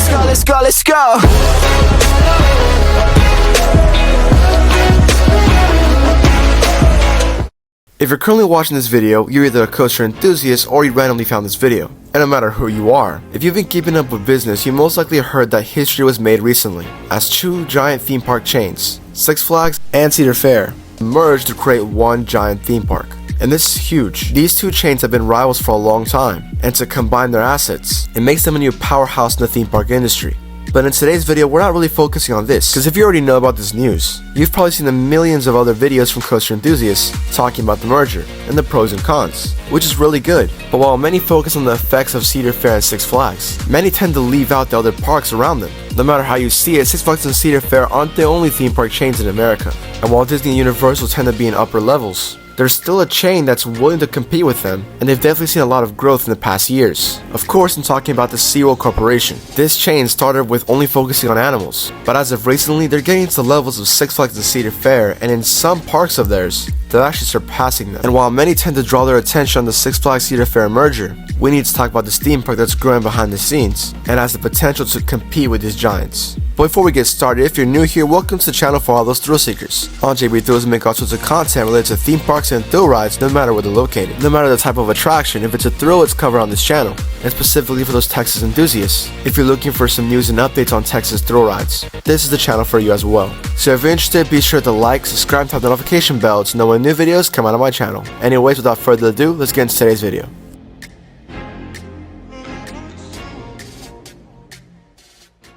let's go, let's go. If you're currently watching this video, you're either a coaster enthusiast or you randomly found this video. And no matter who you are, if you've been keeping up with business, you most likely heard that history was made recently, as two giant theme park chains, Six Flags and Cedar Fair, merged to create one giant theme park. And this is huge. These two chains have been rivals for a long time, and to combine their assets, it makes them a new powerhouse in the theme park industry. But in today's video, we're not really focusing on this, because if you already know about this news, you've probably seen the millions of other videos from coaster enthusiasts talking about the merger and the pros and cons, which is really good. But while many focus on the effects of Cedar Fair and Six Flags, many tend to leave out the other parks around them. No matter how you see it, Six Flags and Cedar Fair aren't the only theme park chains in America, and while Disney and Universal tend to be in upper levels, there's still a chain that's willing to compete with them, and they've definitely seen a lot of growth in the past years. Of course, I'm talking about the Seaworld Corporation. This chain started with only focusing on animals, but as of recently, they're getting to the levels of Six Flags and Cedar Fair, and in some parks of theirs, they're actually surpassing them. And while many tend to draw their attention on the Six Flags Cedar Fair merger, we need to talk about this theme park that's growing behind the scenes, and has the potential to compete with these giants. But before we get started, if you're new here, welcome to the channel for all those thrill seekers. On JB Thrills, we make all sorts of content related to theme parks and thrill rides, no matter where they're located. No matter the type of attraction, if it's a thrill, it's covered on this channel, and specifically for those Texas enthusiasts. If you're looking for some news and updates on Texas thrill rides, this is the channel for you as well. So if you're interested, be sure to like, subscribe, and tap the notification bell to know when new videos come out on my channel. Anyways, without further ado, let's get into today's video.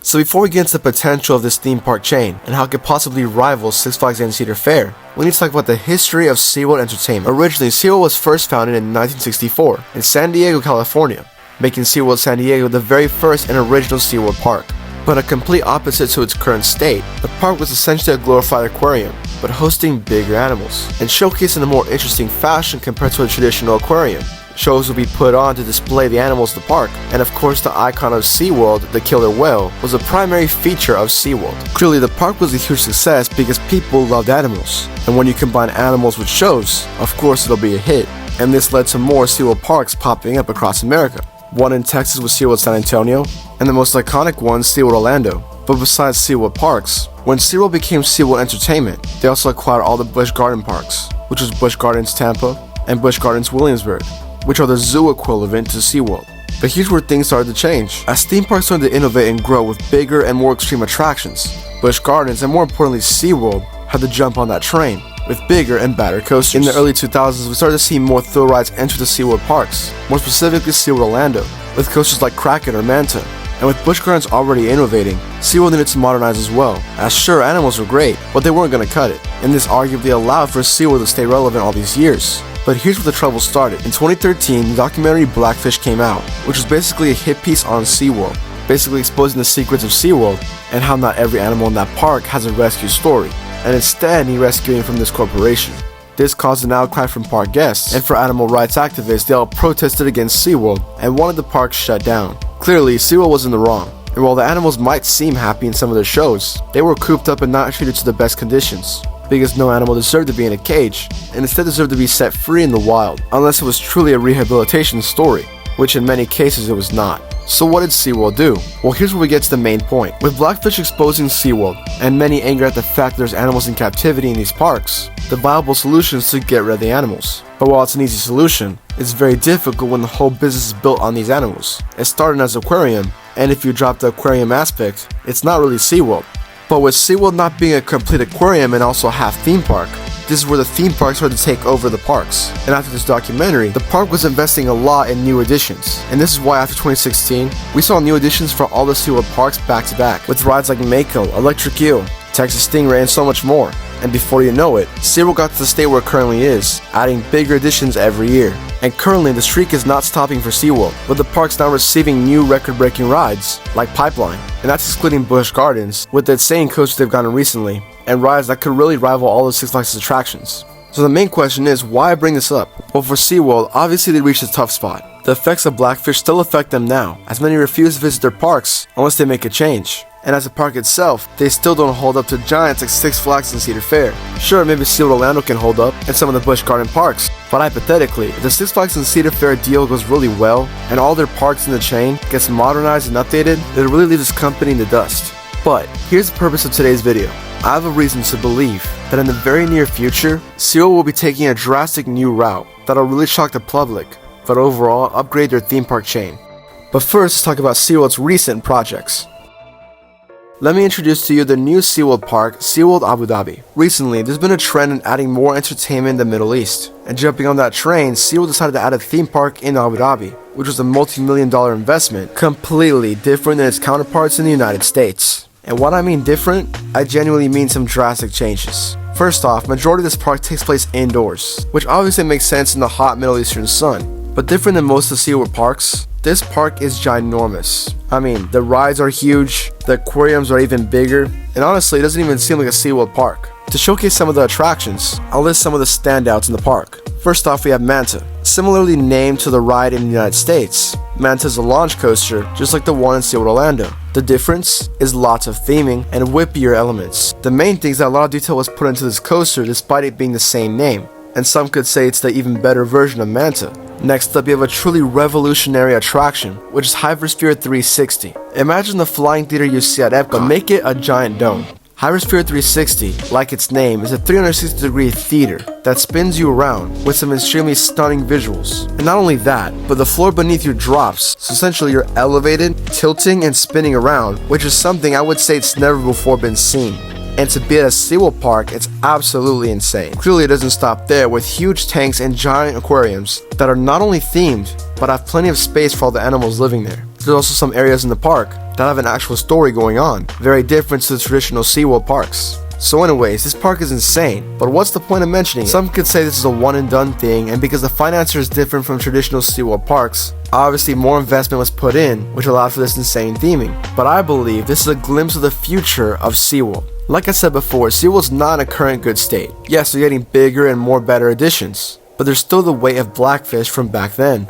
So before we get into the potential of this theme park chain and how it could possibly rival Six Flags and Cedar Fair, we need to talk about the history of Seaworld Entertainment. Originally, Seaworld was first founded in 1964 in San Diego, California, making Seaworld San Diego the very first and original Seaworld park. But a complete opposite to its current state, the park was essentially a glorified aquarium, but hosting bigger animals, and showcased in a more interesting fashion compared to a traditional aquarium. Shows will be put on to display the animals of the park, and of course the icon of SeaWorld, the killer whale, was a primary feature of SeaWorld. Clearly the park was a huge success because people loved animals, and when you combine animals with shows, of course it'll be a hit, and this led to more SeaWorld parks popping up across America. One in Texas was SeaWorld San Antonio, and the most iconic one, SeaWorld Orlando. But besides SeaWorld parks, when SeaWorld became SeaWorld Entertainment, they also acquired all the Busch Garden parks, which was Busch Gardens Tampa and Busch Gardens Williamsburg, which are the zoo equivalent to SeaWorld. But here's where things started to change. As theme parks started to innovate and grow with bigger and more extreme attractions, Busch Gardens and more importantly SeaWorld had to jump on that train with bigger and badder coasters. In the early 2000s, we started to see more thrill rides enter the SeaWorld parks, more specifically SeaWorld Orlando, with coasters like Kraken or Manta. And with Busch Gardens already innovating, SeaWorld needed to modernize as well, as sure, animals were great, but they weren't going to cut it, and this arguably allowed for SeaWorld to stay relevant all these years. But here's where the trouble started. In 2013, the documentary Blackfish came out, which was basically a hit piece on SeaWorld, basically exposing the secrets of SeaWorld and how not every animal in that park has a rescue story, and instead need rescuing from this corporation. This caused an outcry from park guests, and for animal rights activists, they all protested against SeaWorld and wanted the park shut down. Clearly, SeaWorld was in the wrong, and while the animals might seem happy in some of their shows, they were cooped up and not treated to the best conditions, because no animal deserved to be in a cage, and instead deserved to be set free in the wild, unless it was truly a rehabilitation story, which in many cases it was not. So what did SeaWorld do? Well, here's where we get to the main point. With Blackfish exposing SeaWorld, and many anger at the fact that there's animals in captivity in these parks, the viable solution is to get rid of the animals. But while it's an easy solution, it's very difficult when the whole business is built on these animals. It started as an aquarium, and if you drop the aquarium aspect, it's not really SeaWorld. But with SeaWorld not being a complete aquarium and also half theme park, this is where the theme parks started to take over the parks. And after this documentary, the park was investing a lot in new additions. And this is why after 2016, we saw new additions for all the SeaWorld parks back to back, with rides like Mako, Electric Eel, Texas Stingray, and so much more. And before you know it, SeaWorld got to the state where it currently is, adding bigger additions every year. And currently, the streak is not stopping for SeaWorld, with the parks now receiving new record-breaking rides, like Pipeline. And that's excluding Busch Gardens, with the insane coasters they've gotten recently, and rides that could really rival all the Six Flags attractions. So the main question is, why bring this up? Well, for SeaWorld, obviously they reached a tough spot. The effects of Blackfish still affect them now, as many refuse to visit their parks unless they make a change. And as a park itself, they still don't hold up to giants like Six Flags and Cedar Fair. Sure, maybe Seaworld Orlando can hold up, and some of the Busch Garden parks, but hypothetically, if the Six Flags and Cedar Fair deal goes really well, and all their parks in the chain gets modernized and updated, it'll really leave this company in the dust. But here's the purpose of today's video. I have a reason to believe that in the very near future, Seaworld will be taking a drastic new route that'll really shock the public, but overall upgrade their theme park chain. But first, let's talk about Seaworld's recent projects. Let me introduce to you the new Seaworld park, Seaworld Abu Dhabi. Recently, there's been a trend in adding more entertainment in the Middle East. And jumping on that train, Seaworld decided to add a theme park in Abu Dhabi, which was a multi-million-dollar investment, completely different than its counterparts in the United States. And what I mean different, I genuinely mean some drastic changes. First off, majority of this park takes place indoors, which obviously makes sense in the hot Middle Eastern sun. But different than most of Seaworld parks, this park is ginormous. I mean, the rides are huge, the aquariums are even bigger, and honestly, it doesn't even seem like a Seaworld park. To showcase some of the attractions, I'll list some of the standouts in the park. First off, we have Manta. Similarly named to the ride in the United States, Manta is a launch coaster just like the one in Seaworld Orlando. The difference is lots of theming and whippier elements. The main thing is that a lot of detail was put into this coaster despite it being the same name, and some could say it's the even better version of Manta. Next up, you have a truly revolutionary attraction, which is Hypersphere 360. Imagine the flying theater you see at Epcot, but make it a giant dome. Hypersphere 360, like its name, is a 360-degree theater that spins you around with some extremely stunning visuals. And not only that, but the floor beneath you drops, so essentially you're elevated, tilting, and spinning around, which is something I would say it's never before been seen. And to be at a Seaworld park, it's absolutely insane. Clearly it doesn't stop there, with huge tanks and giant aquariums that are not only themed, but have plenty of space for all the animals living there. There's also some areas in the park that have an actual story going on, very different to the traditional Seaworld parks. So anyways, this park is insane, but what's the point of mentioning it? Some could say this is a one and done thing, and because the financier is different from traditional Seaworld parks, obviously more investment was put in, which allowed for this insane theming. But I believe this is a glimpse of the future of Seaworld. Like I said before, Seaworld's not in a current good state. Yes, they're getting bigger and more better additions, but there's still the weight of Blackfish from back then.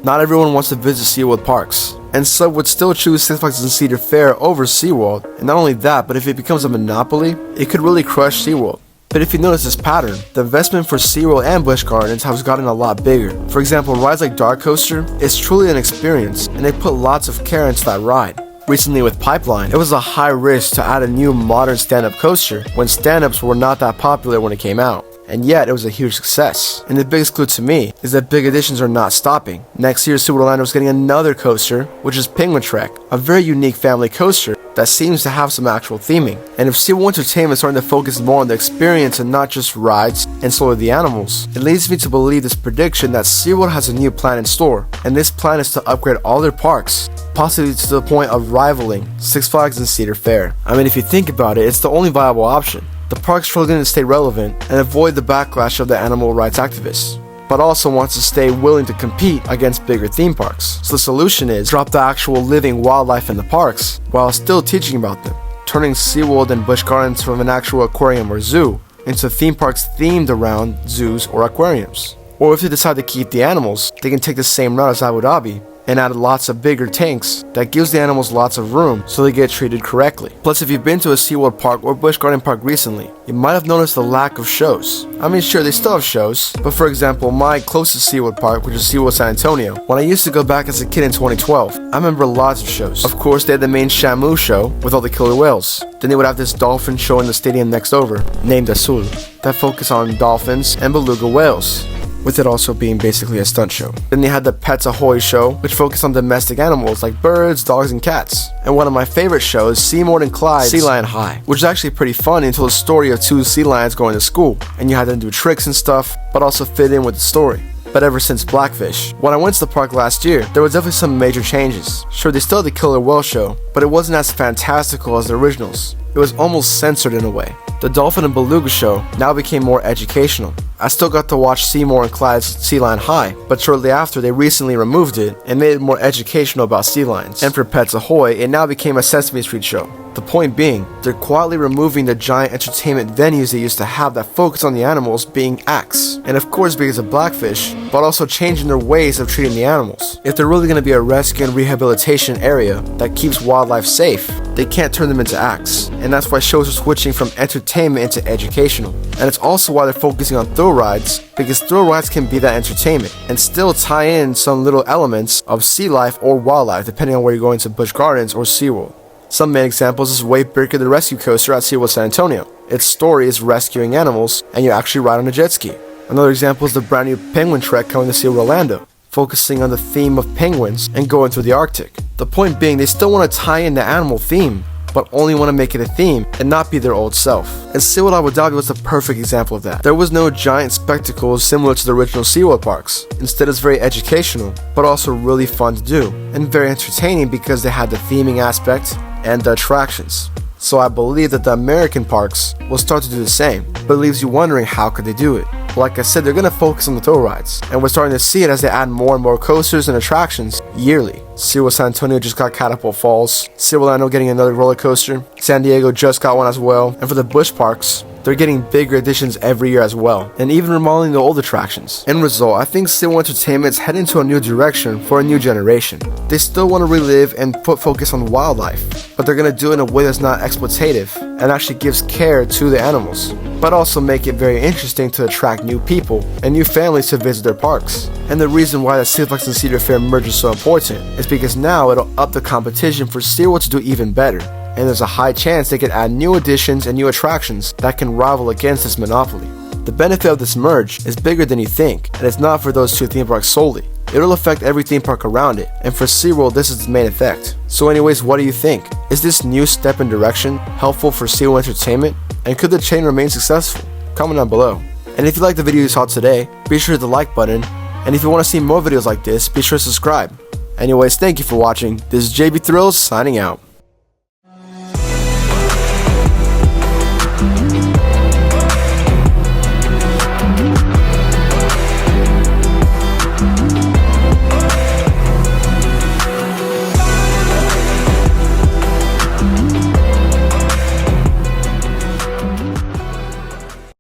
Not everyone wants to visit Seaworld parks, and some would still choose Six Flags and Cedar Fair over Seaworld. And not only that, but if it becomes a monopoly, it could really crush Seaworld. But if you notice this pattern, the investment for Seaworld and Busch Gardens has gotten a lot bigger. For example, rides like Dark Coaster is truly an experience, and they put lots of care into that ride. Recently with Pipeline, it was a high risk to add a new modern stand-up coaster when stand-ups were not that popular when it came out. And yet, it was a huge success. And the biggest clue to me is that big additions are not stopping. Next year, Seaworld Orlando is getting another coaster, which is Penguin Trek, a very unique family coaster that seems to have some actual theming. And if Seaworld Entertainment is starting to focus more on the experience and not just rides and slowly the animals, it leads me to believe this prediction that Seaworld has a new plan in store, and this plan is to upgrade all their parks, possibly to the point of rivaling Six Flags and Cedar Fair. I mean, if you think about it, it's the only viable option. The park's struggling to stay relevant and avoid the backlash of the animal rights activists, but also wants to stay willing to compete against bigger theme parks. So the solution is drop the actual living wildlife in the parks while still teaching about them, turning Seaworld and Busch Gardens from an actual aquarium or zoo into theme parks themed around zoos or aquariums. Or if they decide to keep the animals, they can take the same route as Abu Dhabi and add lots of bigger tanks that gives the animals lots of room so they get treated correctly. Plus, if you've been to a Seaworld park or Busch Garden park recently, you might have noticed the lack of shows. I mean, sure, they still have shows, but for example, my closest Seaworld park, which is Seaworld San Antonio, when I used to go back as a kid in 2012, I remember lots of shows. Of course, they had the main Shamu show with all the killer whales. Then they would have this dolphin show in the stadium next over, named Azul, that focused on dolphins and beluga whales, with it also being basically a stunt show. Then they had the Pets Ahoy show, which focused on domestic animals like birds, dogs, and cats. And one of my favorite shows, Seymour and Clyde's Sea Lion High, which is actually pretty fun and told the story of two sea lions going to school, and you had them do tricks and stuff, but also fit in with the story. But ever since Blackfish, when I went to the park last year, there was definitely some major changes. Sure, they still had the Killer Whale show, but it wasn't as fantastical as the originals. It was almost censored in a way. The Dolphin and Beluga show now became more educational. I still got to watch Seymour and Clyde's Sea Lion High, but shortly after they recently removed it and made it more educational about sea lions. And for Pets Ahoy, it now became a Sesame Street show. The point being, they're quietly removing the giant entertainment venues they used to have that focus on the animals being acts. And of course because of Blackfish, but also changing their ways of treating the animals. If they're really going to be a rescue and rehabilitation area that keeps wildlife safe, they can't turn them into acts, and that's why shows are switching from entertainment into educational. And it's also why they're focusing on thrill rides, because thrill rides can be that entertainment and still tie in some little elements of sea life or wildlife depending on where you're going to Busch Gardens or Seaworld. Some main examples is Wave Breaker the Rescue Coaster at Seaworld San Antonio. Its story is rescuing animals, and you actually ride on a jet ski. Another example is the brand new Penguin Trek coming to Seaworld Orlando, focusing on the theme of penguins and going through the Arctic. The point being, they still want to tie in the animal theme, but only want to make it a theme and not be their old self. And Seaworld Abu Dhabi was the perfect example of that. There was no giant spectacles similar to the original Seaworld parks. Instead, it's very educational, but also really fun to do, and very entertaining because they had the theming aspect and the attractions. So I believe that the American parks will start to do the same, but it leaves you wondering how could they do it. Like I said, they're going to focus on the thrill rides, and we're starting to see it as they add more and more coasters and attractions yearly. SeaWorld San Antonio just got Catapult Falls, SeaWorld Orlando getting another roller coaster, San Diego just got one as well, and for the Busch parks, they're getting bigger additions every year as well, and even remodeling the old attractions. End result, I think SeaWorld Entertainment is heading into a new direction for a new generation. They still want to relive and put focus on wildlife, but they're going to do it in a way that's not exploitative and actually gives care to the animals, but also make it very interesting to attract new people and new families to visit their parks. And the reason why the Six Flags and Cedar Fair merge is so important is because now it'll up the competition for SeaWorld to do even better, and there's a high chance they can add new additions and new attractions that can rival against this monopoly. The benefit of this merge is bigger than you think, and it's not for those two theme parks solely. It'll affect every theme park around it, and for SeaWorld this is the main effect. So anyways, what do you think? Is this new step in direction helpful for SeaWorld Entertainment? And could the chain remain successful? Comment down below. And if you liked the video you saw today, be sure to hit the like button, and if you want to see more videos like this, be sure to subscribe. Anyways, thank you for watching. This is JB Thrills signing out.